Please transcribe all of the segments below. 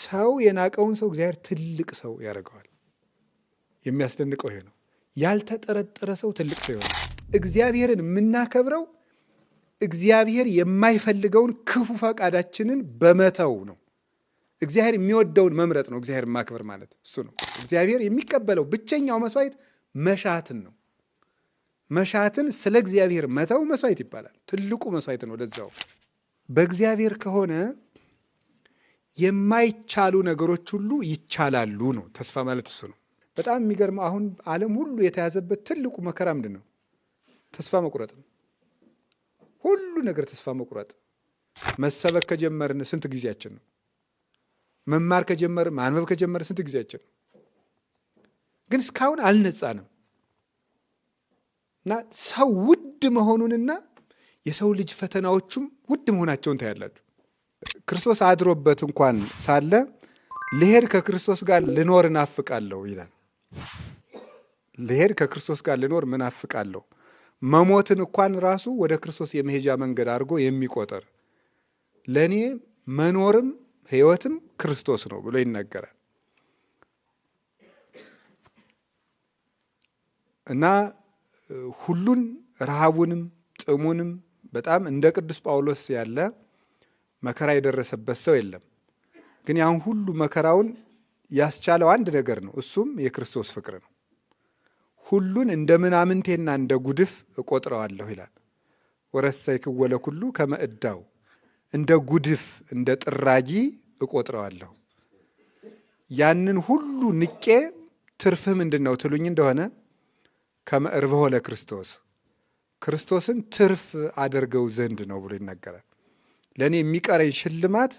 ሰው የናቀውን ሰው እግዚአብሔር ትልቅ ሰው ያደርገዋል። የሚያስደንቀው ይሄ ነው። ያልተጠረጠረ ሰው ትልቅ ሰው ይሆናል። እግዚአብሔርን የምናከብረው እግዚአብሔር የማይፈልገውን ክፉ ፈቃዳችንን በመተው ነው። እግዚአብሔር የሚወደውን መምረጥ ነው። እግዚአብሔር ማክበር ማለት እሱ ነው። እግዚአብሔር የሚቀበለው ብቸኛው መስዋዕት መሻትን ነው። መሻትን ስለ እግዚአብሔር መተው መስዋዕት ይባላል። ትልቁ መስዋዕት ነው። ለዛው በእግዚአብሔር ከሆነ የማይቻሉ ነገሮች ሁሉ ይቻላሉ ነው። ተስፋ ማለት እሱ ነው። በጣም የሚገርመው አሁን ዓለም ሁሉ የተያዘበት ትልቁ መከራ ምንድን ነው? ተስፋ መቁረጥ ነው። ሁሉ ነገር ተስፋ መቁረጥ። መሰበክ ከጀመርን ስንት ጊዜያችን ነው? መማር ከጀመርን ማንበብ ከጀመርን ስንት ጊዜያችን ነው? ግን እስካሁን አልነጻንም። እና ሰው ውድ መሆኑንና የሰው ልጅ ፈተናዎቹም ውድ መሆናቸውን ታያላችሁ። ክርስቶስ አድሮበት እንኳን ሳለ ልሄድ ከክርስቶስ ጋር ልኖር እናፍቃለሁ ይላል። ልሄድ ከክርስቶስ ጋር ልኖር ምናፍቃለሁ። መሞትን እንኳን ራሱ ወደ ክርስቶስ የመሄጃ መንገድ አድርጎ የሚቆጠር ለእኔ መኖርም ሕይወትም ክርስቶስ ነው ብሎ ይናገራል። እና ሁሉን ረሃቡንም ጥሙንም በጣም እንደ ቅዱስ ጳውሎስ ያለ መከራ የደረሰበት ሰው የለም። ግን ያን ሁሉ መከራውን ያስቻለው አንድ ነገር ነው። እሱም የክርስቶስ ፍቅር ነው። ሁሉን እንደ ምናምንቴና እንደ ጉድፍ እቆጥረዋለሁ ይላል። ወረሰይክዎ ለኩሉ ከመ ዕዳው፣ እንደ ጉድፍ እንደ ጥራጊ እቆጥረዋለሁ። ያንን ሁሉ ንቄ ትርፍህ ምንድን ነው ትሉኝ እንደሆነ ከመ እርብሖ ለክርስቶስ፣ ክርስቶስን ትርፍ አደርገው ዘንድ ነው ብሎ ይናገራል። ለእኔ የሚቀረኝ ሽልማት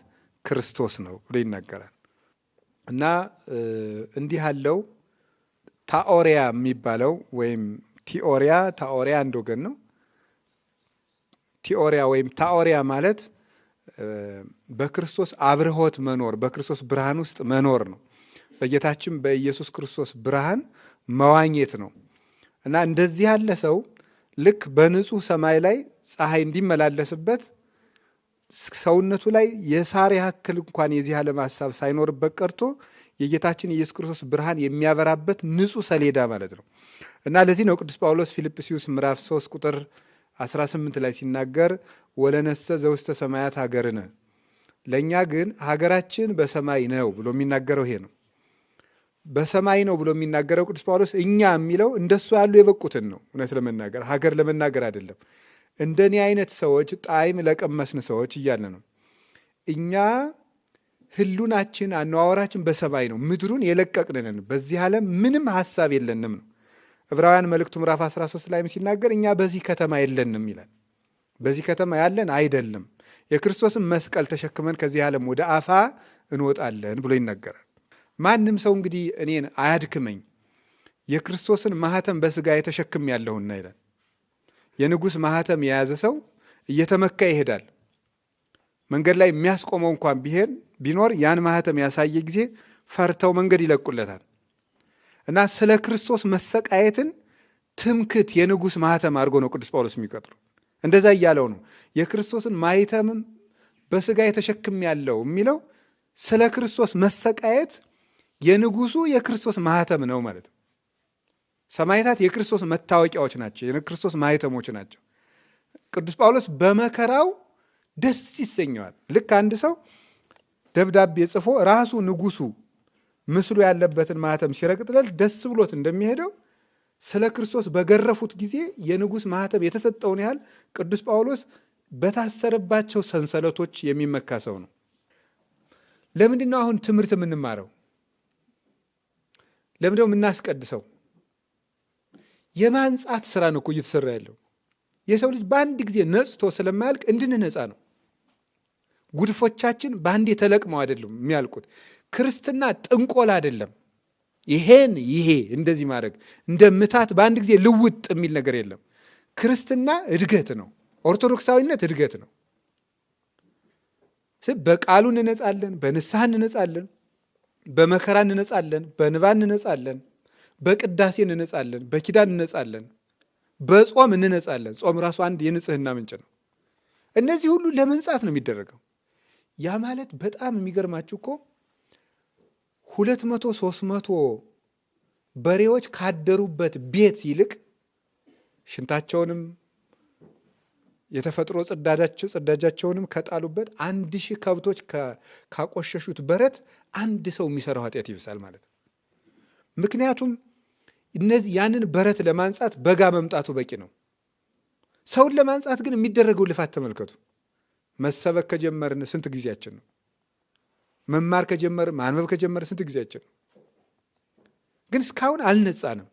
ክርስቶስ ነው ብሎ ይናገራል። እና እንዲህ ያለው ታኦሪያ የሚባለው ወይም ታኦሪያ አንድ ወገን ነው። ቲኦሪያ ወይም ታኦሪያ ማለት በክርስቶስ አብርሆት መኖር፣ በክርስቶስ ብርሃን ውስጥ መኖር ነው። በጌታችን በኢየሱስ ክርስቶስ ብርሃን መዋኘት ነው። እና እንደዚህ ያለ ሰው ልክ በንጹህ ሰማይ ላይ ፀሐይ እንዲመላለስበት ሰውነቱ ላይ የሳር ያክል እንኳን የዚህ ዓለም ሀሳብ ሳይኖርበት ቀርቶ የጌታችን ኢየሱስ ክርስቶስ ብርሃን የሚያበራበት ንጹህ ሰሌዳ ማለት ነው። እና ለዚህ ነው ቅዱስ ጳውሎስ ፊልጵስዩስ ምዕራፍ 3 ቁጥር 18 ላይ ሲናገር ወለነሰ ዘውስተ ሰማያት ሀገርነ፣ ለእኛ ግን ሀገራችን በሰማይ ነው ብሎ የሚናገረው ይሄ ነው። በሰማይ ነው ብሎ የሚናገረው ቅዱስ ጳውሎስ እኛ የሚለው እንደሱ ያሉ የበቁትን ነው። እውነት ለመናገር ሀገር ለመናገር አይደለም። እንደኔ አይነት ሰዎች ጣዕም ለቀመስን ሰዎች እያለ ነው። እኛ ህሉናችን አነዋወራችን በሰማይ ነው። ምድሩን የለቀቅንን በዚህ ዓለም ምንም ሀሳብ የለንም ነው። ዕብራውያን መልእክቱ ምዕራፍ 13 ላይም ሲናገር እኛ በዚህ ከተማ የለንም ይላል። በዚህ ከተማ ያለን አይደለም፣ የክርስቶስን መስቀል ተሸክመን ከዚህ ዓለም ወደ አፋ እንወጣለን ብሎ ይናገራል። ማንም ሰው እንግዲህ እኔን አያድክመኝ፣ የክርስቶስን ማህተም በስጋ የተሸክም ያለሁና ይላል። የንጉሥ ማህተም የያዘ ሰው እየተመካ ይሄዳል። መንገድ ላይ የሚያስቆመው እንኳን ቢኖር ያን ማህተም ያሳየ ጊዜ ፈርተው መንገድ ይለቁለታል። እና ስለ ክርስቶስ መሰቃየትን ትምክት የንጉሥ ማህተም አድርጎ ነው ቅዱስ ጳውሎስ የሚቀጥሩ። እንደዛ እያለው ነው የክርስቶስን ማህተምም በስጋ የተሸክም ያለው የሚለው ስለ ክርስቶስ መሰቃየት የንጉሱ የክርስቶስ ማህተም ነው ማለት ነው። ሰማዕታት የክርስቶስ መታወቂያዎች ናቸው፣ የክርስቶስ ማህተሞች ናቸው። ቅዱስ ጳውሎስ በመከራው ደስ ይሰኘዋል። ልክ አንድ ሰው ደብዳቤ ጽፎ ራሱ ንጉሱ ምስሉ ያለበትን ማህተም ሲረግጥለት ደስ ብሎት እንደሚሄደው ስለ ክርስቶስ በገረፉት ጊዜ የንጉሥ ማህተም የተሰጠውን ያህል ቅዱስ ጳውሎስ በታሰረባቸው ሰንሰለቶች የሚመካ ሰው ነው። ለምንድን ነው አሁን ትምህርት የምንማረው? ለምንድን ነው የምናስቀድሰው? የማንጻት ስራ ነው እኮ እየተሰራ ያለው። የሰው ልጅ በአንድ ጊዜ ነጽቶ ስለማያልቅ እንድንነጻ ነው። ጉድፎቻችን በአንዴ ተለቅመው አይደለም የሚያልቁት። ክርስትና ጥንቆላ አይደለም። ይሄ እንደዚህ ማድረግ እንደ ምታት በአንድ ጊዜ ልውጥ የሚል ነገር የለም። ክርስትና እድገት ነው። ኦርቶዶክሳዊነት እድገት ነው። በቃሉ እንነጻለን፣ በንስሐ እንነጻለን፣ በመከራ እንነጻለን፣ በንባ እንነጻለን፣ በቅዳሴ እንነጻለን፣ በኪዳን እንነጻለን፣ በጾም እንነጻለን። ጾም ራሱ አንድ የንጽህና ምንጭ ነው። እነዚህ ሁሉ ለመንጻት ነው የሚደረገው። ያ ማለት በጣም የሚገርማችሁ እኮ 200 300 በሬዎች ካደሩበት ቤት ይልቅ ሽንታቸውንም የተፈጥሮ ጽዳጃቸውንም ከጣሉበት 1000 ከብቶች ካቆሸሹት በረት አንድ ሰው የሚሰራው ኃጢአት ይብሳል ማለት ነው። ምክንያቱም እነዚህ ያንን በረት ለማንጻት በጋ መምጣቱ በቂ ነው። ሰውን ለማንጻት ግን የሚደረገው ልፋት ተመልከቱ። መሰበክ ከጀመርን ስንት ጊዜያችን ነው? መማር ከጀመርን ማንበብ ከጀመርን ስንት ጊዜያችን ነው? ግን እስካሁን አልነጻንም።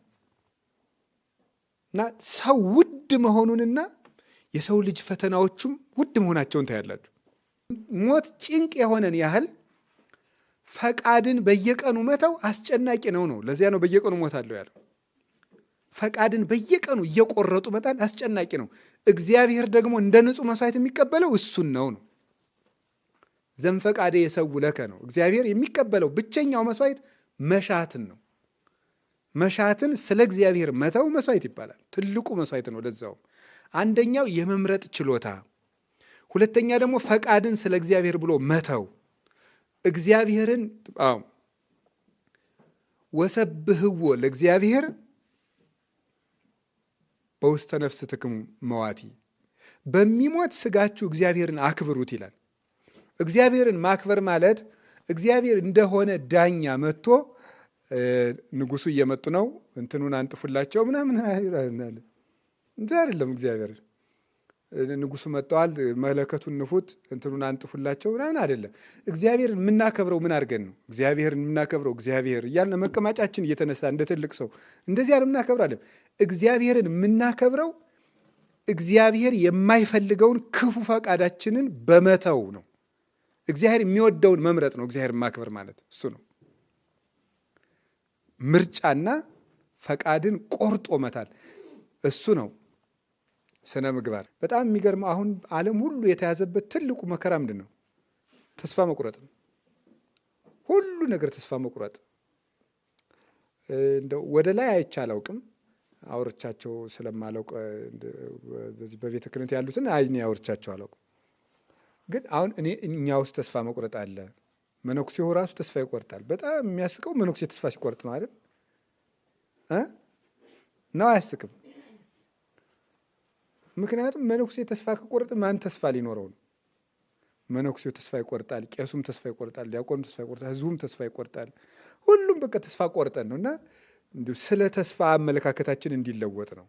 እና ሰው ውድ መሆኑንና የሰው ልጅ ፈተናዎቹም ውድ መሆናቸውን ታያላችሁ። ሞት ጭንቅ የሆነን ያህል ፈቃድን በየቀኑ መተው አስጨናቂ ነው። ለዚያ ነው በየቀኑ ሞታለሁ ያለው። ፈቃድን በየቀኑ እየቆረጡ መጣል አስጨናቂ ነው። እግዚአብሔር ደግሞ እንደ ንጹሕ መስዋዕት የሚቀበለው እሱን ነው። ዘንፈቃደ የሰው ለከ ነው። እግዚአብሔር የሚቀበለው ብቸኛው መስዋዕት መሻትን ነው። መሻትን ስለ እግዚአብሔር መተው መስዋዕት ይባላል። ትልቁ መስዋዕት ነው። ለዛው አንደኛው የመምረጥ ችሎታ፣ ሁለተኛ ደግሞ ፈቃድን ስለ እግዚአብሔር ብሎ መተው። እግዚአብሔርን ወሰብህዎ ለእግዚአብሔር በውስተ ነፍስትክሙ መዋቲ፣ በሚሞት ስጋችሁ እግዚአብሔርን አክብሩት ይላል። እግዚአብሔርን ማክበር ማለት እግዚአብሔር እንደሆነ ዳኛ መጥቶ ንጉሱ እየመጡ ነው እንትኑን አንጥፉላቸው ምናምን እንጂ አይደለም። እግዚአብሔር ንጉሱ መጥተዋል መለከቱን ንፉት እንትኑን አንጥፉላቸው ምናምን አይደለም። እግዚአብሔርን የምናከብረው ምን አድርገን ነው? እግዚአብሔርን የምናከብረው እግዚአብሔር እያልን መቀማጫችን እየተነሳ እንደ ትልቅ ሰው እንደዚህ ያለ የምናከብረው አይደለም። እግዚአብሔርን የምናከብረው እግዚአብሔር የማይፈልገውን ክፉ ፈቃዳችንን በመተው ነው። እግዚአብሔር የሚወደውን መምረጥ ነው። እግዚአብሔርን ማክበር ማለት እሱ ነው። ምርጫና ፈቃድን ቆርጦ መታል እሱ ነው ስነ ምግባር። በጣም የሚገርመው አሁን ዓለም ሁሉ የተያዘበት ትልቁ መከራ ምንድን ነው? ተስፋ መቁረጥ ነው። ሁሉ ነገር ተስፋ መቁረጥ። እንደው ወደ ላይ አይቼ አላውቅም፣ አውርቻቸው ስለማላውቅ በቤተ ክህነት ያሉትን አይኔ አውርቻቸው አላውቅም። ግን አሁን እኛ ውስጥ ተስፋ መቁረጥ አለ። መነኩሴው ራሱ ተስፋ ይቆርጣል። በጣም የሚያስቀው መነኩሴ ተስፋ ሲቆርጥ ነው አይደል? ነው አያስቅም? ምክንያቱም መነኩሴ ተስፋ ከቆረጠ ማን ተስፋ ሊኖረው ነው? መነኩሴው ተስፋ ይቆርጣል፣ ቄሱም ተስፋ ይቆርጣል፣ ዲያቆኑም ተስፋ ይቆርጣል፣ ሕዝቡም ተስፋ ይቆርጣል። ሁሉም በቃ ተስፋ ቆርጠን ነው። እና እንዲሁ ስለ ተስፋ አመለካከታችን እንዲለወጥ ነው።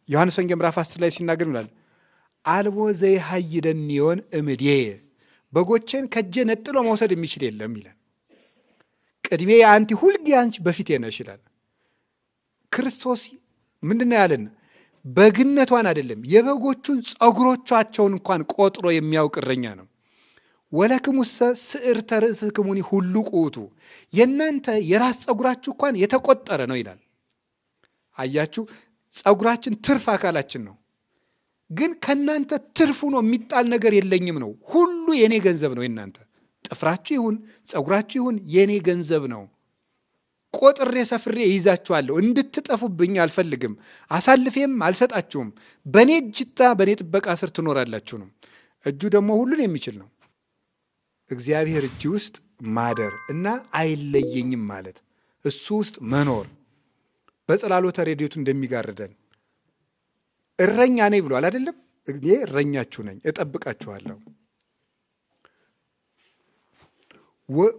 ዮሐንስ ወንጌል ምዕራፍ 10 ላይ ሲናገር ይላል አልቦ ዘይሃይደኒዮን እምድዬ፣ በጎቼን ከጄ ነጥሎ መውሰድ የሚችል የለም ይላል። ቅድሜ አንቲ ሁልጊዜ አንቺ በፊቴ ነሽ ይላል። ክርስቶስ ምንድን ነው ያለን? በግነቷን አይደለም የበጎቹን ጸጉሮቻቸውን እንኳን ቆጥሮ የሚያውቅ እረኛ ነው። ወለክሙሰ ስዕርተ ርእስክሙኒ ሁሉ ቁቱ፣ የእናንተ የራስ ጸጉራችሁ እንኳን የተቆጠረ ነው ይላል። አያችሁ፣ ጸጉራችን ትርፍ አካላችን ነው። ግን ከእናንተ ትርፉ ነው የሚጣል ነገር የለኝም ነው። ሁሉ የኔ ገንዘብ ነው። የእናንተ ጥፍራችሁ ይሁን ጸጉራችሁ ይሁን የኔ ገንዘብ ነው። ቆጥሬ ሰፍሬ ይይዛችኋለሁ። እንድትጠፉብኝ አልፈልግም። አሳልፌም አልሰጣችሁም። በእኔ እጅታ በእኔ ጥበቃ ስር ትኖራላችሁ ነው። እጁ ደግሞ ሁሉን የሚችል ነው። እግዚአብሔር እጅ ውስጥ ማደር እና አይለየኝም ማለት እሱ ውስጥ መኖር በጸላሎተ ረድኤቱ እንደሚጋርደን እረኛ ነኝ ብሏል አይደለም? እኔ እረኛችሁ ነኝ፣ እጠብቃችኋለሁ።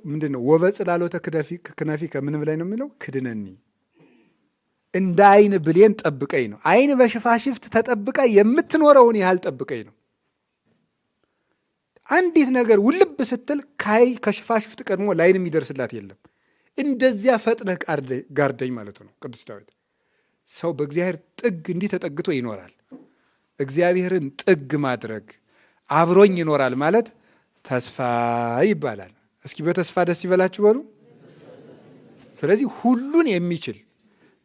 ምንድን ነው? ወበጽላሎተ ክነፊከ ምን ብላይ ነው የሚለው? ክድነኒ፣ እንደ አይን ብሌን ጠብቀኝ ነው። አይን በሽፋሽፍት ተጠብቃ የምትኖረውን ያህል ጠብቀኝ ነው። አንዲት ነገር ውልብ ስትል ከሽፋሽፍት ቀድሞ ላይን የሚደርስላት የለም። እንደዚያ ፈጥነህ ጋርደኝ ማለቱ ነው ቅዱስ ዳዊት። ሰው በእግዚአብሔር ጥግ እንዲህ ተጠግቶ ይኖራል። እግዚአብሔርን ጥግ ማድረግ አብሮኝ ይኖራል ማለት ተስፋ ይባላል። እስኪ በተስፋ ደስ ይበላችሁ በሉ። ስለዚህ ሁሉን የሚችል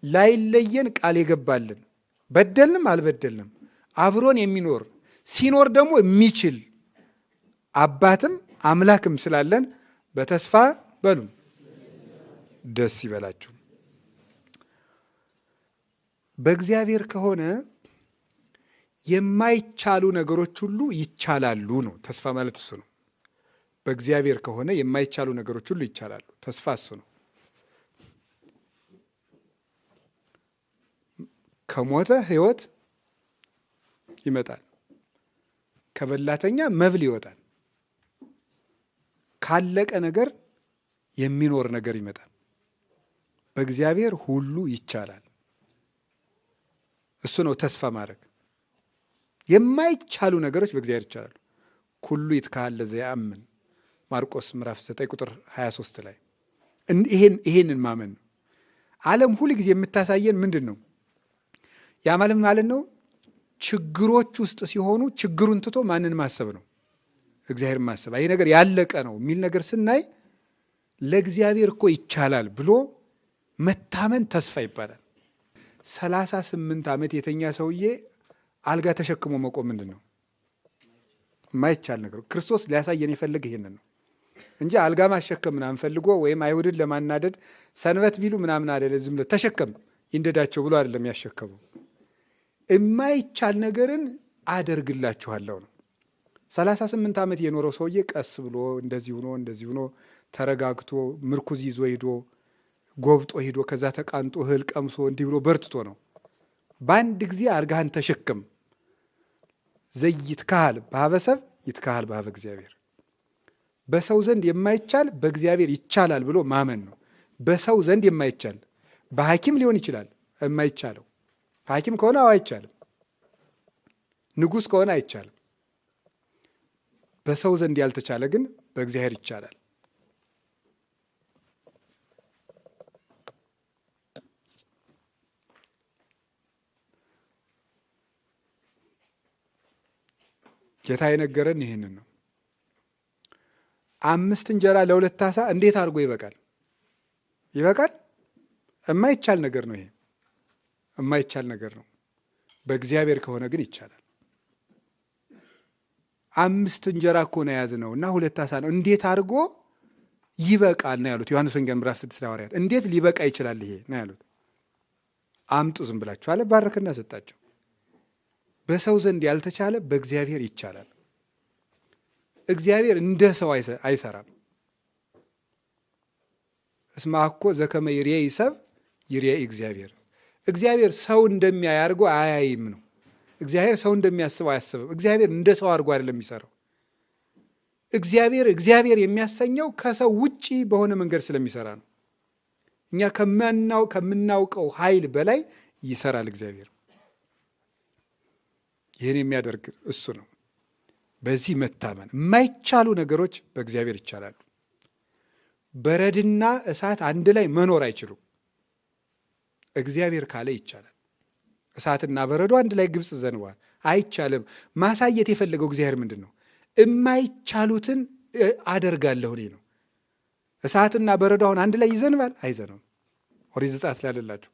ላይለየን ቃል የገባልን በደልንም አልበደልንም አብሮን የሚኖር ሲኖር ደግሞ የሚችል አባትም አምላክም ስላለን በተስፋ በሉ ደስ ይበላችሁ። በእግዚአብሔር ከሆነ የማይቻሉ ነገሮች ሁሉ ይቻላሉ ነው። ተስፋ ማለት እሱ ነው። በእግዚአብሔር ከሆነ የማይቻሉ ነገሮች ሁሉ ይቻላሉ። ተስፋ እሱ ነው። ከሞተ ሕይወት ይመጣል። ከበላተኛ መብል ይወጣል። ካለቀ ነገር የሚኖር ነገር ይመጣል። በእግዚአብሔር ሁሉ ይቻላል። እሱ ነው ተስፋ ማድረግ። የማይቻሉ ነገሮች በእግዚአብሔር ይቻላሉ። ኩሉ ይትካሀል ለዘየአምን ማርቆስ ምዕራፍ 9 ቁጥር 23 ላይ ይሄንን ማመን ነው። ዓለም ሁል ጊዜ የምታሳየን ምንድን ነው? ያ ማለት ነው ችግሮች ውስጥ ሲሆኑ ችግሩን ትቶ ማንን ማሰብ ነው? እግዚአብሔር ማሰብ። ይሄ ነገር ያለቀ ነው የሚል ነገር ስናይ ለእግዚአብሔር እኮ ይቻላል ብሎ መታመን ተስፋ ይባላል። 38 ዓመት የተኛ ሰውዬ አልጋ ተሸክሞ መቆም ምንድን ነው? የማይቻል ነገር። ክርስቶስ ሊያሳየን የፈለገ ይሄንን ነው እንጂ አልጋ ማሸከም ምናምን ፈልጎ ወይም አይሁድን ለማናደድ ሰንበት ቢሉ ምናምን አይደለ፣ ዝም ብሎ ተሸከም ይንደዳቸው ብሎ አይደለም ያሸከመው። የማይቻል ነገርን አደርግላችኋለሁ ነው። 38 ዓመት የኖረው ሰውዬ ቀስ ብሎ እንደዚህ ሆኖ ተረጋግቶ ምርኩዝ ይዞ ሂዶ ጎብጦ ሂዶ ከዛ ተቃንጦ እህል ቀምሶ እንዲህ ብሎ በርትቶ ነው። በአንድ ጊዜ አልጋህን ተሸክም። ዘይትካሀል በኀበ ሰብእ ይትካሀል በኀበ እግዚአብሔር። በሰው ዘንድ የማይቻል በእግዚአብሔር ይቻላል ብሎ ማመን ነው። በሰው ዘንድ የማይቻል በሐኪም ሊሆን ይችላል የማይቻለው። ሐኪም ከሆነ አይቻልም። ንጉሥ ከሆነ አይቻልም። በሰው ዘንድ ያልተቻለ ግን በእግዚአብሔር ይቻላል። ጌታ የነገረን ይህንን ነው። 5 እንጀራ ለ2 ዓሣ እንዴት አድርጎ ይበቃል? ይበቃል? የማይቻል ነገር ነው። ይሄ የማይቻል ነገር ነው። በእግዚአብሔር ከሆነ ግን ይቻላል። 5 እንጀራ እኮ ነው የያዝነው እና 2 ዓሣ ነው። እንዴት አድርጎ ይበቃል ነው ያሉት ዮሐንስ ወንጌል ምዕራፍ 6 ሐዋርያት። እንዴት ሊበቃ ይችላል ይሄ ነው ያሉት። አምጡ ዝም ብላችሁ አለ፣ ባረክና ሰጣቸው። በሰው ዘንድ ያልተቻለ በእግዚአብሔር ይቻላል። እግዚአብሔር እንደ ሰው አይሰራም። እስመ አኮ ዘከመ ይሬኢ ሰብእ ይሬኢ እግዚአብሔር። እግዚአብሔር ሰው እንደሚያይ አድርጎ አያይም ነው። እግዚአብሔር ሰው እንደሚያስበው አያስብም። እግዚአብሔር እንደ ሰው አድርጎ አይደለም የሚሰራው። እግዚአብሔር የሚያሰኘው ከሰው ውጪ በሆነ መንገድ ስለሚሰራ ነው። እኛ ከምናውቀው ኃይል በላይ ይሰራል እግዚአብሔር። ይህን የሚያደርግ እሱ ነው። በዚህ መታመን። የማይቻሉ ነገሮች በእግዚአብሔር ይቻላሉ። በረድና እሳት አንድ ላይ መኖር አይችሉም። እግዚአብሔር ካለ ይቻላል። እሳትና በረዶ አንድ ላይ ግብፅ ዘንቧል፣ አይቻልም። ማሳየት የፈለገው እግዚአብሔር ምንድን ነው? የማይቻሉትን አደርጋለሁ እኔ ነው። እሳትና በረዶ አሁን አንድ ላይ ይዘንባል? አይዘንም። ኦሪት ዘጸአት ላይ አለላችሁ።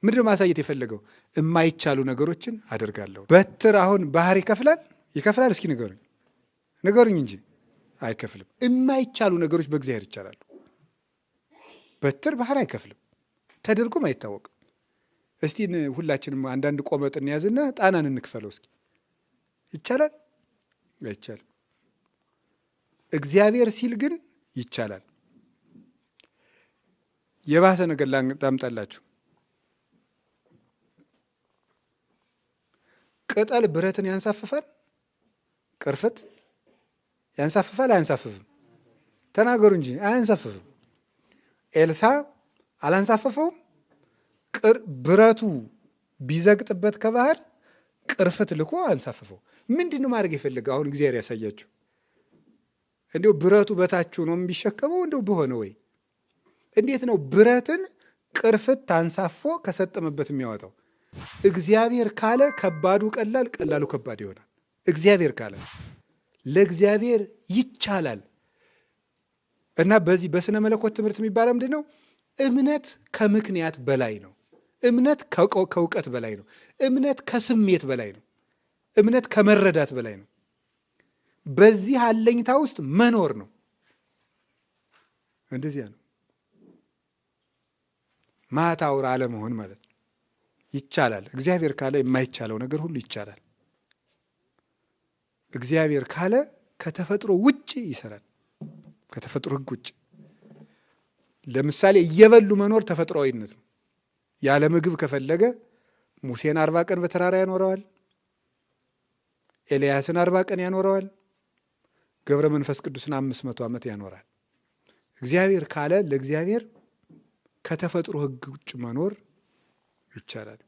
ምንድን ነው ማሳየት የፈለገው? የማይቻሉ ነገሮችን አደርጋለሁ። በትር አሁን ባህር ይከፍላል? ይከፍላል? እስኪ ንገሩኝ እንጂ አይከፍልም። የማይቻሉ ነገሮች በእግዚአብሔር ይቻላሉ። በትር ባህር አይከፍልም፣ ተደርጎም አይታወቅም። እስቲ ሁላችንም አንዳንድ ቆመጥ እንያዝና ጣናን እንክፈለው እስኪ። ይቻላል? አይቻልም። እግዚአብሔር ሲል ግን ይቻላል። የባሰ ነገር ላምጣላችሁ። ቅጠል ብረትን ያንሳፍፋል? ቅርፍት ያንሳፍፋል? አያንሳፍፍም? ተናገሩ እንጂ። አያንሳፍፍም። ኤልሳ አላንሳፈፈውም? ብረቱ ቢዘግጥበት ከባህር ቅርፍት ልኮ አንሳፍፈው። ምንድን ነው ማድረግ የፈለገው? አሁን እግዚአብሔር ያሳያቸው። እንዲሁ ብረቱ በታችሁ ነው የሚሸከመው? እንዲሁ በሆነ ወይ እንዴት ነው ብረትን ቅርፍት አንሳፎ ከሰጠመበት የሚያወጣው? እግዚአብሔር ካለ ከባዱ ቀላል፣ ቀላሉ ከባድ ይሆናል። እግዚአብሔር ካለ ለእግዚአብሔር ይቻላል። እና በዚህ በስነ መለኮት ትምህርት የሚባለው ምንድን ነው? እምነት ከምክንያት በላይ ነው። እምነት ከእውቀት በላይ ነው። እምነት ከስሜት በላይ ነው። እምነት ከመረዳት በላይ ነው። በዚህ አለኝታ ውስጥ መኖር ነው። እንደዚያ ነው። ማታውራ አለመሆን ማለት ነው። ይቻላል። እግዚአብሔር ካለ የማይቻለው ነገር ሁሉ ይቻላል። እግዚአብሔር ካለ ከተፈጥሮ ውጭ ይሰራል። ከተፈጥሮ ሕግ ውጭ። ለምሳሌ እየበሉ መኖር ተፈጥሯዊነት ነው። ያለ ምግብ ከፈለገ ሙሴን 40 ቀን በተራራ ያኖረዋል። ኤልያስን 40 ቀን ያኖረዋል። ገብረ መንፈስ ቅዱስን 500 ዓመት ያኖራል። እግዚአብሔር ካለ ለእግዚአብሔር ከተፈጥሮ ሕግ ውጭ መኖር ይቻላል።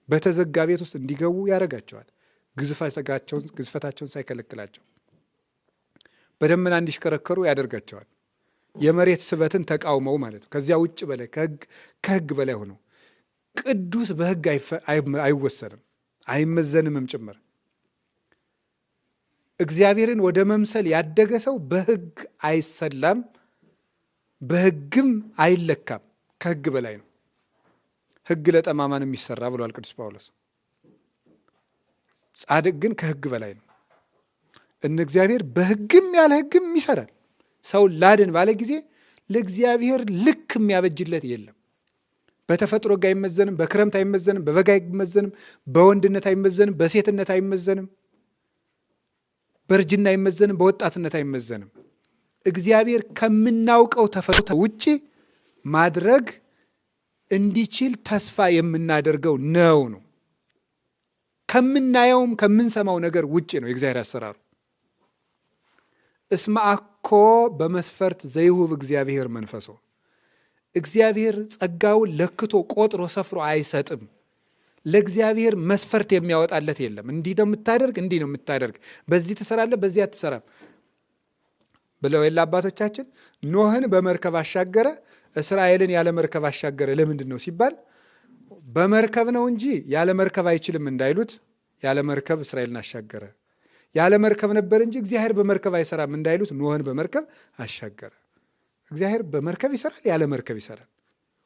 በተዘጋ ቤት ውስጥ እንዲገቡ ያደርጋቸዋል። ግዝፈታቸውን ሳይከለክላቸው በደመና እንዲሽከረከሩ ያደርጋቸዋል። የመሬት ስበትን ተቃውመው ማለት ነው። ከዚያ ውጭ በላይ ከሕግ በላይ ሆነው ቅዱስ በሕግ አይወሰንም አይመዘንምም ጭምር። እግዚአብሔርን ወደ መምሰል ያደገ ሰው በሕግ አይሰላም፣ በሕግም አይለካም። ከሕግ በላይ ነው። ሕግ ለጠማማን የሚሰራ ብሏል ቅዱስ ጳውሎስ። ጻድቅ ግን ከሕግ በላይ ነው። እነ እግዚአብሔር በሕግም ያለ ሕግም ይሰራል። ሰው ላድን ባለ ጊዜ ለእግዚአብሔር ልክ የሚያበጅለት የለም። በተፈጥሮ ሕግ አይመዘንም፣ በክረምት አይመዘንም፣ በበጋ አይመዘንም፣ በወንድነት አይመዘንም፣ በሴትነት አይመዘንም፣ በእርጅና አይመዘንም፣ በወጣትነት አይመዘንም። እግዚአብሔር ከምናውቀው ተፈጥሮ ውጭ ማድረግ እንዲችል ተስፋ የምናደርገው ነው። ከምናየውም ከምንሰማው ነገር ውጭ ነው የእግዚአብሔር አሰራሩ። እስመ አኮ በመስፈርት ዘይሁብ እግዚአብሔር መንፈሶ፣ እግዚአብሔር ጸጋውን ለክቶ ቆጥሮ ሰፍሮ አይሰጥም። ለእግዚአብሔር መስፈርት የሚያወጣለት የለም። እንዲህ ነው የምታደርግ፣ እንዲህ ነው የምታደርግ፣ በዚህ ትሰራለህ፣ በዚህ አትሰራም ብለው የለ አባቶቻችን። ኖህን በመርከብ አሻገረ፣ እስራኤልን ያለ መርከብ አሻገረ። ለምንድን ነው ሲባል በመርከብ ነው እንጂ ያለ መርከብ አይችልም እንዳይሉት ያለ መርከብ እስራኤልን አሻገረ። ያለ መርከብ ነበር እንጂ እግዚአብሔር በመርከብ አይሰራም እንዳይሉት ኖህን በመርከብ አሻገረ። እግዚአብሔር በመርከብ ይሰራል፣ ያለ መርከብ ይሰራል።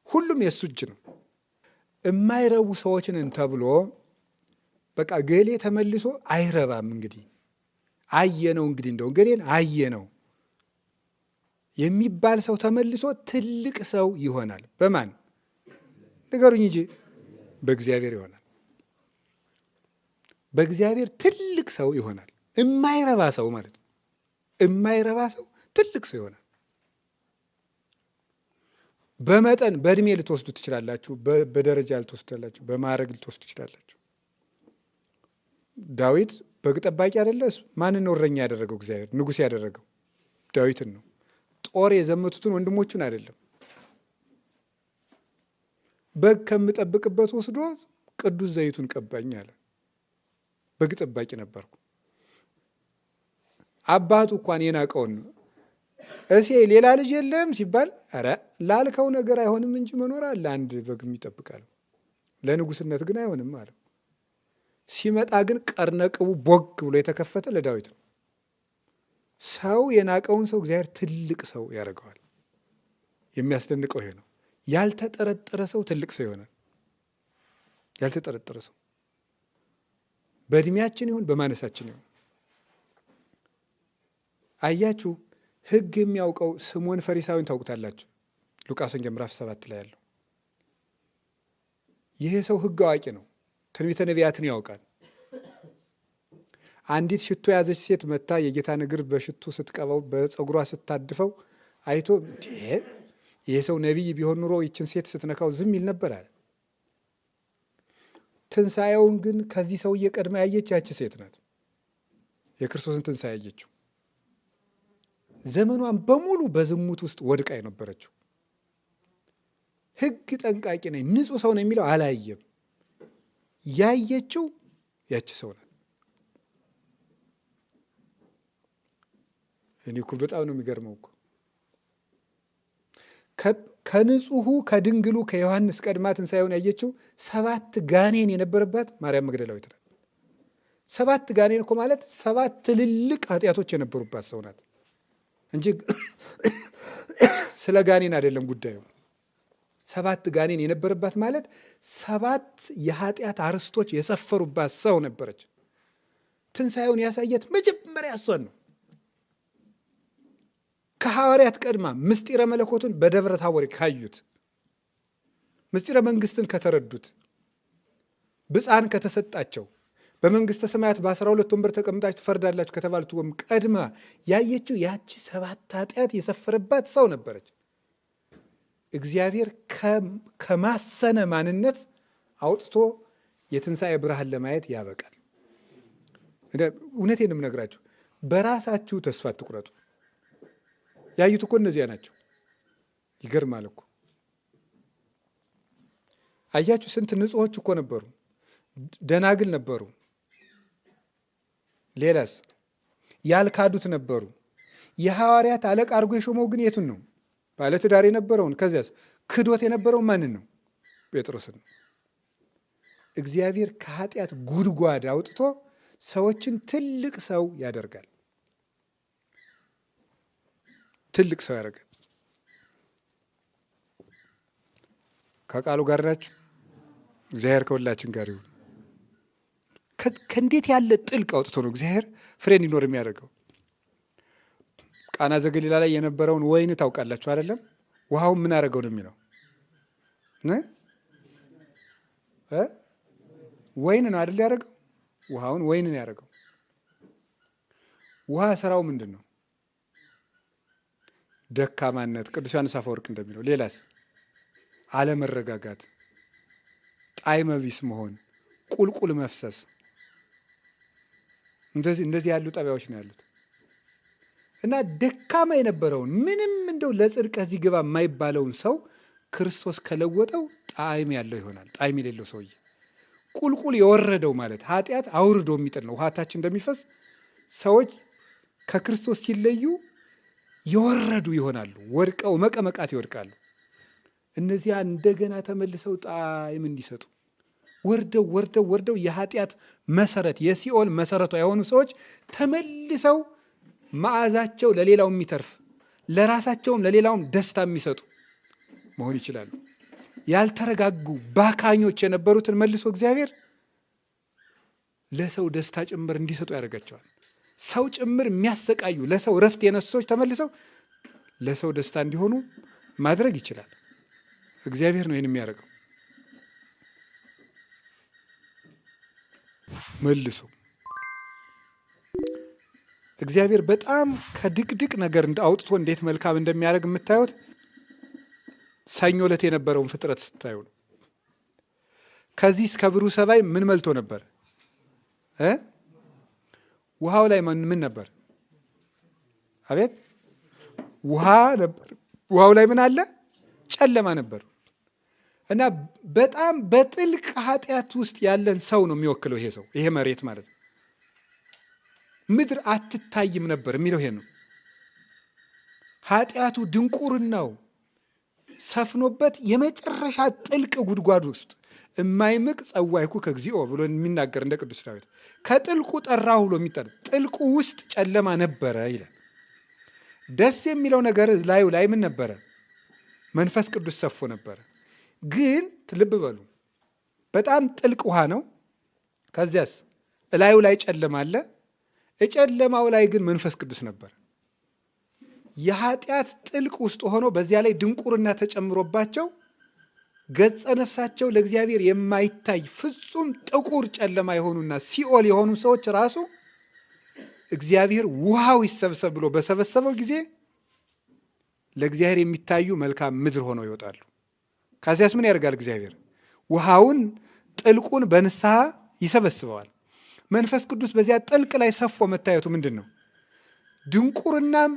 ሁሉም የእሱ እጅ ነው። የማይረቡ ሰዎችን ተብሎ በቃ ገሌ ተመልሶ አይረባም። እንግዲህ አየነው፣ እንግዲህ እንደው ገሌን አየነው የሚባል ሰው ተመልሶ ትልቅ ሰው ይሆናል። በማን ንገሩኝ እንጂ በእግዚአብሔር ይሆናል። በእግዚአብሔር ትልቅ ሰው ይሆናል። የማይረባ ሰው ማለት ነው። የማይረባ ሰው ትልቅ ሰው ይሆናል። በመጠን በእድሜ ልትወስዱ ትችላላችሁ፣ በደረጃ ልትወስዱ ትችላላችሁ፣ በማዕረግ ልትወስዱ ትችላላችሁ። ዳዊት በግ ጠባቂ አይደለ? ማንን ነው እረኛ ያደረገው? እግዚአብሔር ንጉሥ ያደረገው ዳዊትን ነው። ጦር የዘመቱትን ወንድሞቹን አይደለም። በግ ከምጠብቅበት ወስዶ ቅዱስ ዘይቱን ቀባኝ አለ። በግ ጠባቂ ነበርኩ። አባቱ እንኳን የናቀውን እሴ ሌላ ልጅ የለም ሲባል ኧረ ላልከው ነገር አይሆንም እንጂ መኖር አለ አንድ በግ የሚጠብቃል፣ ለንጉስነት ግን አይሆንም አለው። ሲመጣ ግን ቀርነቅቡ ቦግ ብሎ የተከፈተ ለዳዊት ነው። ሰው የናቀውን ሰው እግዚአብሔር ትልቅ ሰው ያደርገዋል። የሚያስደንቀው ይሄ ነው። ያልተጠረጠረ ሰው ትልቅ ሰው ይሆናል። ያልተጠረጠረ ሰው በእድሜያችን ይሁን በማነሳችን ይሁን። አያችሁ፣ ሕግ የሚያውቀው ስምዖን ፈሪሳዊን ታውቁታላችሁ። ሉቃስ ወንጌል ምዕራፍ 7 ላይ ያለው ይሄ ሰው ሕግ አዋቂ ነው። ትንቢተ ነቢያትን ያውቃል። አንዲት ሽቶ የያዘች ሴት መታ የጌታን እግር በሽቱ ስትቀባው በፀጉሯ ስታድፈው አይቶ ይሄ ሰው ነቢይ ቢሆን ኑሮ ይችን ሴት ስትነካው ዝም ይል ነበር አለ። ትንሣኤውን ግን ከዚህ ሰውዬ ቀድማ ያየች ያች ሴት ናት። የክርስቶስን ትንሣኤ ያየችው ዘመኗን በሙሉ በዝሙት ውስጥ ወድቃ የነበረችው። ሕግ ጠንቃቂ ነኝ ንጹሕ ሰው ነው የሚለው አላየም። ያየችው ያች ሰው ናት። እኔ እኮ በጣም ነው የሚገርመው እኮ ከንጹሑ ከድንግሉ ከዮሐንስ ቀድማ ትንሣኤውን ያየችው 7 ጋኔን የነበረባት ማርያም መግደላዊት ናት። 7 ጋኔን እኮ ማለት 7 ትልልቅ ኃጢአቶች የነበሩባት ሰው ናት እንጂ ስለ ጋኔን አይደለም ጉዳዩ። 7 ጋኔን የነበረባት ማለት 7 የኃጢአት አርስቶች የሰፈሩባት ሰው ነበረች። ትንሣኤውን ያሳየት መጀመሪያ እሷን ነው። ከሐዋርያት ቀድማ ምስጢረ መለኮቱን በደብረ ታቦር ካዩት፣ ምስጢረ መንግስትን ከተረዱት፣ ብፅዓን ከተሰጣቸው፣ በመንግስተ ሰማያት በ12 ወንበር ተቀምጣችሁ ትፈርዳላችሁ ከተባሉት ቀድማ ያየችው ያቺ 7 ኃጢአት የሰፈረባት ሰው ነበረች። እግዚአብሔር ከማሰነ ማንነት አውጥቶ የትንሣኤ ብርሃን ለማየት ያበቃል። እውነቴን ነው የምነግራችሁ። በራሳችሁ ተስፋ አትቁረጡ። ያዩት እኮ እነዚያ ናቸው። ይገርማል እኮ አያችሁ፣ ስንት ንጹሖች እኮ ነበሩ፣ ደናግል ነበሩ። ሌላስ ያልካዱት ነበሩ። የሐዋርያት አለቃ አድርጎ የሾመው ግን የቱን ነው? ባለትዳር የነበረውን። ከዚያስ ክዶት የነበረው ማንን ነው? ጴጥሮስን ነው። እግዚአብሔር ከኃጢአት ጉድጓድ አውጥቶ ሰዎችን ትልቅ ሰው ያደርጋል። ትልቅ ሰው ያደርጋል። ከቃሉ ጋር ናችሁ? እግዚአብሔር ከሁላችን ጋር ይሁን። ከእንዴት ያለ ጥልቅ አውጥቶ ነው እግዚአብሔር ፍሬ እንዲኖር የሚያደርገው። ቃና ዘገሊላ ላይ የነበረውን ወይን ታውቃላችሁ አይደለም? ውሃውን ምን አደረገው ነው የሚለው? ወይን ነው አይደል ያደረገው? ውሃውን ወይን ነው ያደረገው። ውሃ ስራው ምንድን ነው? ደካማነት፣ ቅዱስ ዮሐንስ አፈወርቅ እንደሚለው። ሌላስ? አለመረጋጋት፣ ጣዕመ ቢስ መሆን፣ ቁልቁል መፍሰስ። እንደዚህ ያሉ ጠባዮች ነው ያሉት። እና ደካማ የነበረውን ምንም እንደው ለጽድቅ እዚህ ግባ የማይባለውን ሰው ክርስቶስ ከለወጠው ጣዕም ያለው ይሆናል። ጣዕም የሌለው ሰውዬ ቁልቁል የወረደው ማለት ኃጢአት አውርዶ የሚጥል ነው። ውሃታችን እንደሚፈስ ሰዎች ከክርስቶስ ሲለዩ የወረዱ ይሆናሉ። ወድቀው መቀመቃት ይወድቃሉ። እነዚያ እንደገና ተመልሰው ጣዕም እንዲሰጡ ወርደው የኃጢአት መሰረት የሲኦል መሰረቷ የሆኑ ሰዎች ተመልሰው መዓዛቸው ለሌላው የሚተርፍ ለራሳቸውም ለሌላውም ደስታ የሚሰጡ መሆን ይችላሉ። ያልተረጋጉ ባካኞች የነበሩትን መልሶ እግዚአብሔር ለሰው ደስታ ጭምር እንዲሰጡ ያደርጋቸዋል። ሰው ጭምር የሚያሰቃዩ ለሰው ረፍት የነሱ ሰዎች ተመልሰው ለሰው ደስታ እንዲሆኑ ማድረግ ይችላል። እግዚአብሔር ነው ይህን የሚያደርገው። መልሶ እግዚአብሔር በጣም ከድቅድቅ ነገር አውጥቶ እንዴት መልካም እንደሚያደርግ የምታዩት ሰኞ ዕለት የነበረውን ፍጥረት ስታዩ ነው። ከዚህ እስከ ብሩህ ሰማይ ምን መልቶ ነበር? ውሃው ላይ ምን ነበር? አቤት ውሃ ነበር። ውሃው ላይ ምን አለ? ጨለማ ነበር። እና በጣም በጥልቅ ኃጢአት ውስጥ ያለን ሰው ነው የሚወክለው ይሄ ሰው፣ ይሄ መሬት ማለት ነው። ምድር አትታይም ነበር የሚለው ይሄ ነው። ኃጢአቱ ድንቁርናው ሰፍኖበት የመጨረሻ ጥልቅ ጉድጓድ ውስጥ እማይምቅ ጸዋይኩ ከግዚኦ ብሎ የሚናገር እንደ ቅዱስ ዳዊት ከጥልቁ ጠራሁ ብሎ የሚጠራ ጥልቁ ውስጥ ጨለማ ነበረ ይላል። ደስ የሚለው ነገር ላዩ ላይ ምን ነበረ? መንፈስ ቅዱስ ሰፎ ነበረ። ግን ልብ በሉ በጣም ጥልቅ ውሃ ነው። ከዚያስ እላዩ ላይ ጨለማ አለ። እጨለማው ላይ ግን መንፈስ ቅዱስ ነበር። የኃጢአት ጥልቅ ውስጥ ሆኖ በዚያ ላይ ድንቁርና ተጨምሮባቸው ገጸ ነፍሳቸው ለእግዚአብሔር የማይታይ ፍጹም ጥቁር ጨለማ የሆኑና ሲኦል የሆኑ ሰዎች ራሱ እግዚአብሔር ውሃው ይሰብሰብ ብሎ በሰበሰበው ጊዜ ለእግዚአብሔር የሚታዩ መልካም ምድር ሆነው ይወጣሉ። ከዚያስ ምን ያደርጋል እግዚአብሔር? ውሃውን ጥልቁን በንስሐ ይሰበስበዋል። መንፈስ ቅዱስ በዚያ ጥልቅ ላይ ሰፎ መታየቱ ምንድን ነው? ድንቁርናም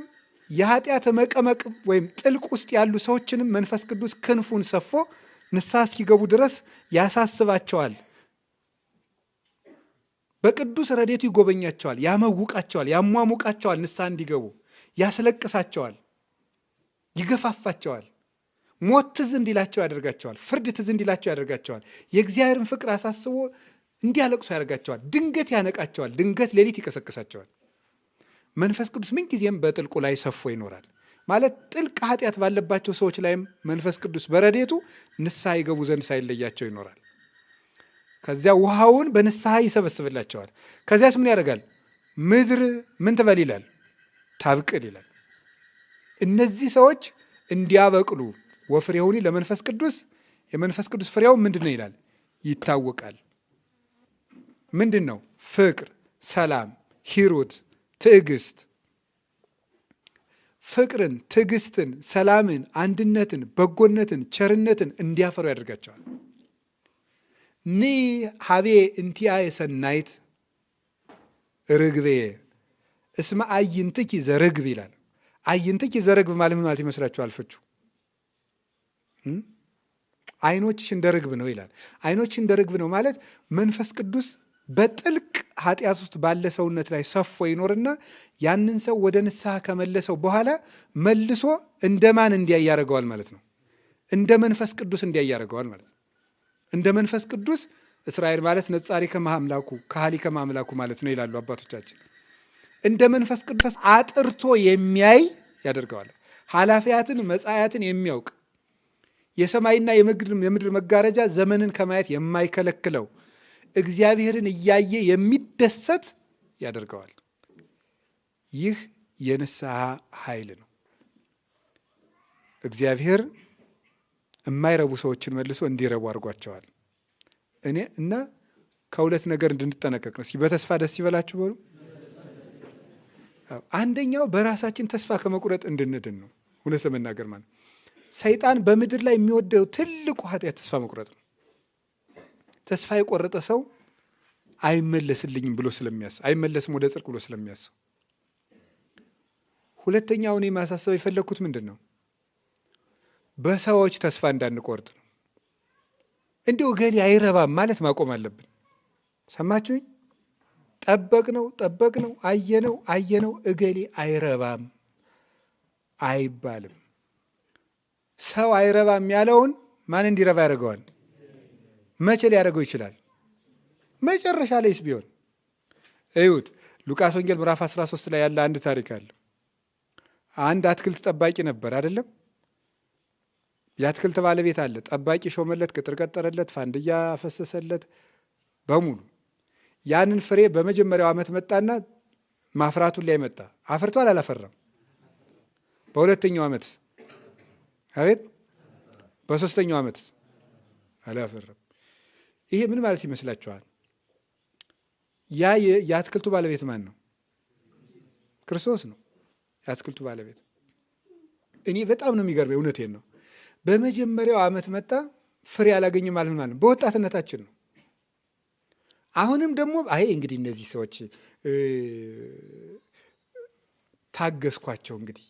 የኃጢአት መቀመቅ ወይም ጥልቅ ውስጥ ያሉ ሰዎችንም መንፈስ ቅዱስ ክንፉን ሰፎ ንስሐ እስኪገቡ ድረስ ያሳስባቸዋል። በቅዱስ ረድኤቱ ይጎበኛቸዋል፣ ያመውቃቸዋል፣ ያሟሙቃቸዋል። ንስሐ እንዲገቡ ያስለቅሳቸዋል፣ ይገፋፋቸዋል። ሞት ትዝ እንዲላቸው ያደርጋቸዋል። ፍርድ ትዝ እንዲላቸው ያደርጋቸዋል። የእግዚአብሔርን ፍቅር አሳስቦ እንዲያለቅሱ ያደርጋቸዋል። ድንገት ያነቃቸዋል። ድንገት ሌሊት ይቀሰቅሳቸዋል። መንፈስ ቅዱስ ምንጊዜም በጥልቁ ላይ ሰፎ ይኖራል። ማለት ጥልቅ ኃጢአት ባለባቸው ሰዎች ላይም መንፈስ ቅዱስ በረድኤቱ ንስሐ ይገቡ ዘንድ ሳይለያቸው ይኖራል። ከዚያ ውሃውን በንስሐ ይሰበስብላቸዋል። ከዚያስ ምን ያደርጋል? ምድር ምን ትበል ይላል? ታብቅል ይላል። እነዚህ ሰዎች እንዲያበቅሉ ወፍሬሁኒ ለመንፈስ ቅዱስ፣ የመንፈስ ቅዱስ ፍሬው ምንድን ነው ይላል? ይታወቃል። ምንድን ነው? ፍቅር፣ ሰላም፣ ሂሩት፣ ትዕግስት። ፍቅርን፣ ትዕግስትን፣ ሰላምን፣ አንድነትን፣ በጎነትን፣ ቸርነትን እንዲያፈሩ ያደርጋቸዋል። ኒ ሀቤ እንቲያ የሰናይት ርግቤ እስመ አይንትኪ ዘርግብ ይላል። አይንትኪ ዘርግብ ማለት ምን ማለት ይመስላችኋል? ፍቹ አይኖችሽ እንደ ርግብ ነው ይላል። አይኖችሽ እንደ ርግብ ነው ማለት መንፈስ ቅዱስ በጥልቅ ኃጢአት ውስጥ ባለ ሰውነት ላይ ሰፎ ይኖርና ያንን ሰው ወደ ንስሐ ከመለሰው በኋላ መልሶ እንደማን እንዲያይ ያደርገዋል ማለት ነው። እንደ መንፈስ ቅዱስ እንዲያይ ያደርገዋል ማለት ነው። እንደ መንፈስ ቅዱስ እስራኤል ማለት ነጻሪ ከማምላኩ ካህሊ ከማምላኩ ማለት ነው ይላሉ አባቶቻችን። እንደ መንፈስ ቅዱስ አጥርቶ የሚያይ ያደርገዋል። ኃላፊያትን መጻያትን የሚያውቅ የሰማይና የምድር መጋረጃ ዘመንን ከማየት የማይከለክለው እግዚአብሔርን እያየ የሚደሰት ያደርገዋል። ይህ የንስሐ ኃይል ነው። እግዚአብሔር የማይረቡ ሰዎችን መልሶ እንዲረቡ አድርጓቸዋል። እና ከሁለት ነገር እንድንጠነቀቅ ነው። እስኪ በተስፋ ደስ ይበላችሁ በሉ። አንደኛው በራሳችን ተስፋ ከመቁረጥ እንድንድን ነው። እውነት ለመናገር ማለት ሰይጣን በምድር ላይ የሚወደው ትልቁ ኃጢአት ተስፋ መቁረጥ ነው። ተስፋ የቆረጠ ሰው አይመለስልኝም ብሎ ስለሚያስብ፣ አይመለስም ወደ ጽድቅ ብሎ ስለሚያስብ። ሁለተኛው እኔ ማሳሰብ የፈለግኩት ምንድን ነው? በሰዎች ተስፋ እንዳንቆርጥ ነው። እንዲሁ እገሌ አይረባም ማለት ማቆም አለብን። ሰማችሁኝ? ጠበቅነው አየነው እገሌ አይረባም አይባልም። ሰው አይረባም ያለውን ማን እንዲረባ ያደርገዋል? መቼ ሊያደርገው ይችላል? መጨረሻ ላይስ ቢሆን እዩት። ሉቃስ ወንጌል ምዕራፍ 13 ላይ ያለ አንድ ታሪክ አለ። አንድ አትክልት ጠባቂ ነበር አይደለም? የአትክልት ባለቤት አለ። ጠባቂ ሾመለት፣ ቅጥር ቀጠረለት፣ ፋንድያ አፈሰሰለት በሙሉ። ያንን ፍሬ በመጀመሪያው ዓመት መጣና ማፍራቱን ላይ መጣ። አፍርቷል አላፈራም? በሁለተኛው ዓመት አቤት፣ በሶስተኛው ዓመት አላፈራም። ይሄ ምን ማለት ይመስላችኋል? ያ የአትክልቱ ባለቤት ማን ነው? ክርስቶስ ነው የአትክልቱ ባለቤት። እኔ በጣም ነው የሚገርመኝ፣ እውነቴን ነው። በመጀመሪያው ዓመት መጣ፣ ፍሬ አላገኘም ማለት ነው። በወጣትነታችን ነው። አሁንም ደግሞ እንግዲህ እነዚህ ሰዎች ታገስኳቸው፣ እንግዲህ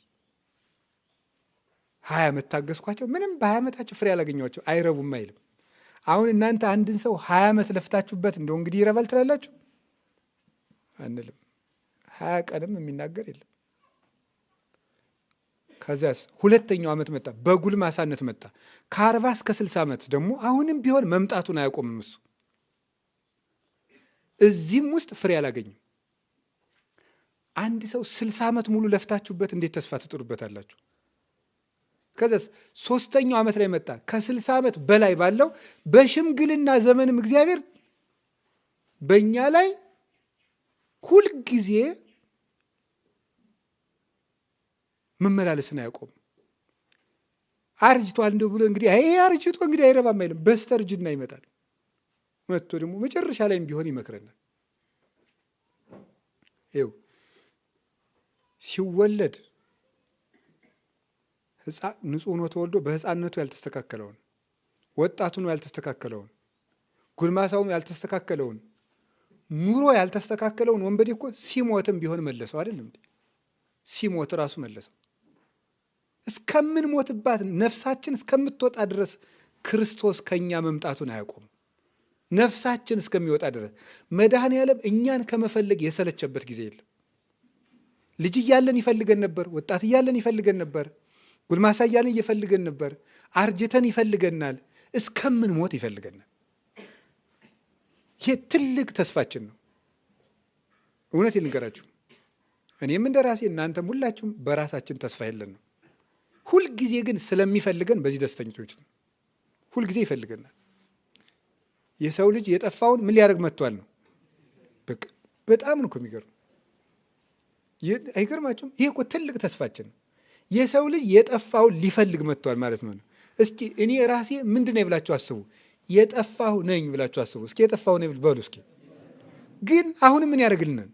20 ዓመት ታገስኳቸው፣ ምንም በ20 ዓመታቸው ፍሬ አላገኘኋቸው፣ አይረቡም አይልም። አሁን እናንተ አንድን ሰው 20 ዓመት ለፍታችሁበት እንደው እንግዲህ ይረባል ትላላችሁ? አንልም። 20 ቀንም የሚናገር የለም። ከዚያስ ሁለተኛው ዓመት መጣ፣ በጉልማሳነት መጣ። ከ40 እስከ 60 ዓመት ደግሞ አሁንም ቢሆን መምጣቱን አያቆምም እሱ። እዚህም ውስጥ ፍሬ አላገኝም። አንድ ሰው 60 ዓመት ሙሉ ለፍታችሁበት እንዴት ተስፋ ትጥሩበታላችሁ? ከዚያስ ሶስተኛው ዓመት ላይ መጣ። ከ60 ዓመት በላይ ባለው በሽምግልና ዘመንም እግዚአብሔር በእኛ ላይ ሁልጊዜ መመላለስን አያቆም። አርጅቷል እንደው ብሎ እንግዲህ አርጅቶ እንግዲህ አይረባም አይልም። በስተርጅና ይመጣል። መጥቶ ደግሞ መጨረሻ ላይም ቢሆን ይመክረናል። ይኸው ሲወለድ ንጹሕ ሆኖ ተወልዶ በሕፃንነቱ ያልተስተካከለውን፣ ወጣቱ ነው ያልተስተካከለውን፣ ጉልማሳውም ያልተስተካከለውን፣ ኑሮ ያልተስተካከለውን ወንበዴ እኮ ሲሞትም ቢሆን መለሰው አይደለም? ሲሞት ራሱ መለሰው። እስከምንሞትባት ነፍሳችን እስከምትወጣ ድረስ ክርስቶስ ከኛ መምጣቱን አያቆምም። ነፍሳችን እስከሚወጣ ድረስ መድኃኔዓለም እኛን ከመፈለግ የሰለቸበት ጊዜ የለም። ልጅ እያለን ይፈልገን ነበር። ወጣት እያለን ይፈልገን ነበር። ጉልማሳ እያለን እየፈልገን ነበር። አርጅተን ይፈልገናል። እስከምንሞት ይፈልገናል። ይሄ ትልቅ ተስፋችን ነው። እውነት ልንገራችሁ፣ እኔም እንደ ራሴ እናንተም ሁላችሁም በራሳችን ተስፋ የለን ነው። ሁልጊዜ ግን ስለሚፈልገን በዚህ ደስተኞች ነው። ሁልጊዜ ይፈልገናል። የሰው ልጅ የጠፋውን ምን ሊያደርግ መጥቷል ነው። በጣም ነው እኮ የሚገርም። አይገርማችሁም? ይሄ እኮ ትልቅ ተስፋችን ነው። የሰው ልጅ የጠፋውን ሊፈልግ መጥቷል ማለት ነው። እስኪ እኔ ራሴ ምንድን ነው ብላችሁ አስቡ። የጠፋሁ ነኝ ብላችሁ አስቡ እስኪ። የጠፋሁ ነኝ በሉ እስኪ። ግን አሁንም ምን ያደርግልናል?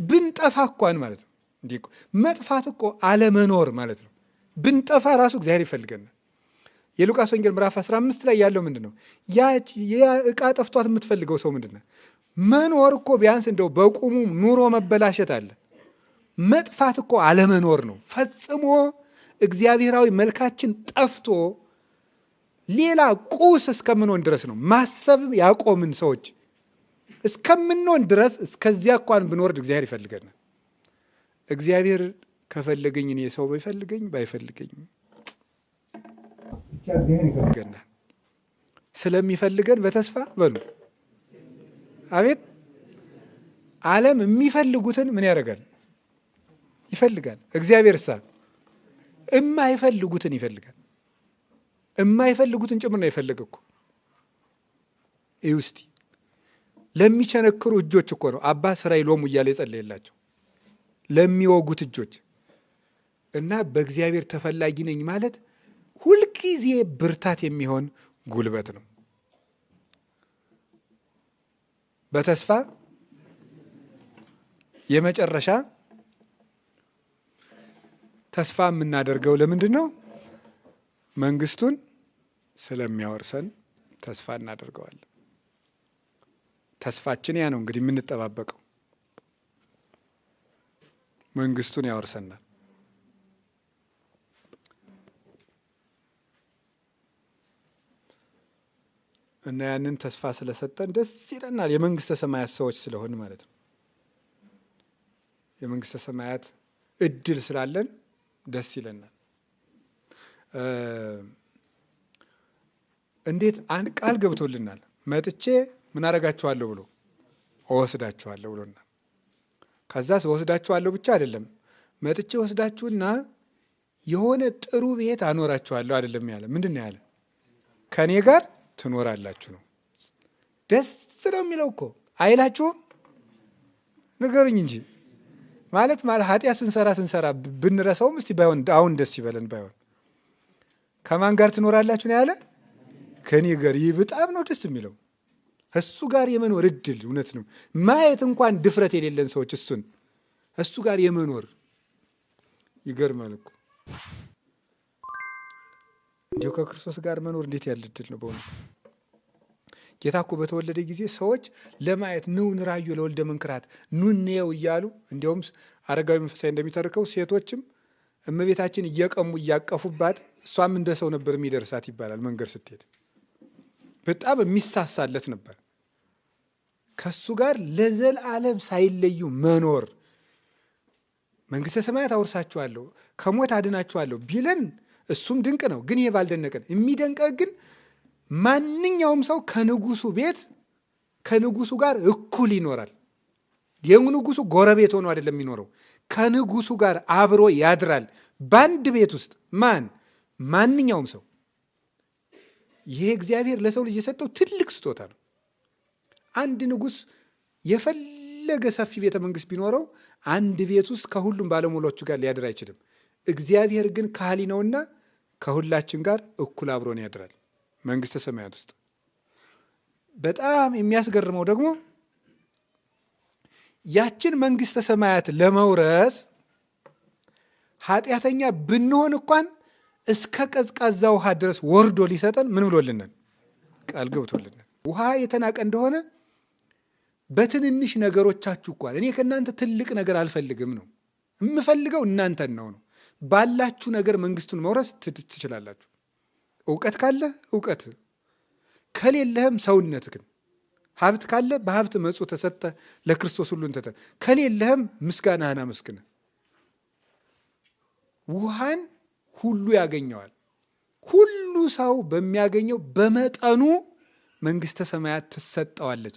ብንጠፋ እንኳን ማለት ነው። እንዲህ መጥፋት እኮ አለመኖር ማለት ነው። ብንጠፋ ራሱ እግዚአብሔር ይፈልገናል። የሉቃስ ወንጌል ምዕራፍ 15 ላይ ያለው ምንድን ነው? ያ ዕቃ ጠፍቷት የምትፈልገው ሰው ምንድን ነው? መኖር እኮ ቢያንስ እንደው በቁሙ ኑሮ መበላሸት አለ። መጥፋት እኮ አለመኖር ነው። ፈጽሞ እግዚአብሔራዊ መልካችን ጠፍቶ ሌላ ቁስ እስከምንሆን ድረስ ነው ማሰብ ያቆምን ሰዎች እስከምንሆን ድረስ። እስከዚያ እንኳን ብንወርድ እግዚአብሔር ይፈልገናል። እግዚአብሔር ከፈለገኝ እኔ ሰው ባይፈልገኝ ይፈልገናል። ስለሚፈልገን በተስፋ በሉ አቤት። ዓለም የሚፈልጉትን ምን ያደርጋል? ይፈልጋል። እግዚአብሔር የማይፈልጉትን ይፈልጋል። የማይፈልጉትን ጭምር ነው የፈለገ እኮ። እስቲ ለሚቸነክሩ እጆች እኮ ነው አባ ስራይ ሎሙ እያለ የጸለየላቸው ለሚወጉት እጆች። እና በእግዚአብሔር ተፈላጊ ነኝ ማለት ሁልጊዜ ብርታት የሚሆን ጉልበት ነው። በተስፋ የመጨረሻ ተስፋ የምናደርገው ለምንድን ነው? መንግስቱን ስለሚያወርሰን ተስፋ እናደርገዋለን። ተስፋችን ያ ነው እንግዲህ የምንጠባበቀው። መንግስቱን ያወርሰናል። እና ያንን ተስፋ ስለሰጠን ደስ ይለናል። የመንግስተ ሰማያት ሰዎች ስለሆን ማለት ነው። የመንግስተ ሰማያት እድል ስላለን ደስ ይለናል። እንዴት አንድ ቃል ገብቶልናል። መጥቼ ምን አደርጋችኋለሁ ብሎ እወስዳችኋለሁ ብሎናል። ከዛስ እወስዳችኋለሁ ብቻ አይደለም፣ መጥቼ ወስዳችሁና የሆነ ጥሩ ቤት አኖራችኋለሁ አይደለም ያለ። ምንድን ነው ያለ? ከእኔ ጋር ትኖራላችሁ ነው። ደስ ነው የሚለው እኮ አይላችሁም? ንገሩኝ እንጂ ማለት ኃጢአት ስንሰራ ብንረሳውም እስቲ ባይሆን አሁን ደስ ይበለን። ባይሆን ከማን ጋር ትኖራላችሁ ነው ያለ? ከእኔ ጋር። ይህ በጣም ነው ደስ የሚለው። እሱ ጋር የመኖር እድል እውነት ነው። ማየት እንኳን ድፍረት የሌለን ሰዎች እሱ ጋር የመኖር ይገርማል እኮ። እንዲሁ ከክርስቶስ ጋር መኖር እንዴት ያለ እድል ነው በእውነት። ጌታ እኮ በተወለደ ጊዜ ሰዎች ለማየት ኑ ንራዩ ለወልደ መንክራት ኑ እንየው እያሉ፣ እንዲያውም አረጋዊ መንፈሳዊ እንደሚተርከው ሴቶችም እመቤታችን እየቀሙ እያቀፉባት እሷም እንደ ሰው ነበር የሚደርሳት ይባላል። መንገድ ስትሄድ በጣም የሚሳሳለት ነበር። ከሱ ጋር ለዘላለም ሳይለዩ መኖር መንግስተ ሰማያት አውርሳችኋለሁ ከሞት አድናችኋለሁ ቢለን እሱም ድንቅ ነው። ግን ይሄ ባልደነቀን የሚደንቀ ግን ማንኛውም ሰው ከንጉሱ ቤት ከንጉሱ ጋር እኩል ይኖራል። የንጉሱ ጎረቤት ሆኖ አይደለም የሚኖረው፣ ከንጉሱ ጋር አብሮ ያድራል በአንድ ቤት ውስጥ። ማንኛውም ሰው። ይሄ እግዚአብሔር ለሰው ልጅ የሰጠው ትልቅ ስጦታ ነው። አንድ ንጉስ የፈለገ ሰፊ ቤተ መንግስት ቢኖረው አንድ ቤት ውስጥ ከሁሉም ባለሟሎቹ ጋር ሊያድር አይችልም። እግዚአብሔር ግን ካህሊ ነውና ከሁላችን ጋር እኩል አብሮን ያድራል መንግስተ ሰማያት ውስጥ። በጣም የሚያስገርመው ደግሞ ያችን መንግስተ ሰማያት ለመውረስ ኃጢአተኛ ብንሆን እንኳን እስከ ቀዝቃዛ ውሃ ድረስ ወርዶ ሊሰጠን ምን ብሎልናል? ቃል ገብቶልናል። ውሃ የተናቀ እንደሆነ በትንንሽ ነገሮቻችሁ እንኳን እኔ ከእናንተ ትልቅ ነገር አልፈልግም ነው የምፈልገው፣ እናንተን ነው። ባላችሁ ነገር መንግስቱን መውረስ ትችላላችሁ። እውቀት ካለ እውቀት፣ ከሌለህም ሰውነት ግን ሀብት ካለ በሀብት መጹ ተሰጠ ለክርስቶስ ሁሉን ተተ ከሌለህም ምስጋናህን አመስግነ። ውሃን ሁሉ ያገኘዋል። ሁሉ ሰው በሚያገኘው በመጠኑ መንግስተ ሰማያት ትሰጠዋለች።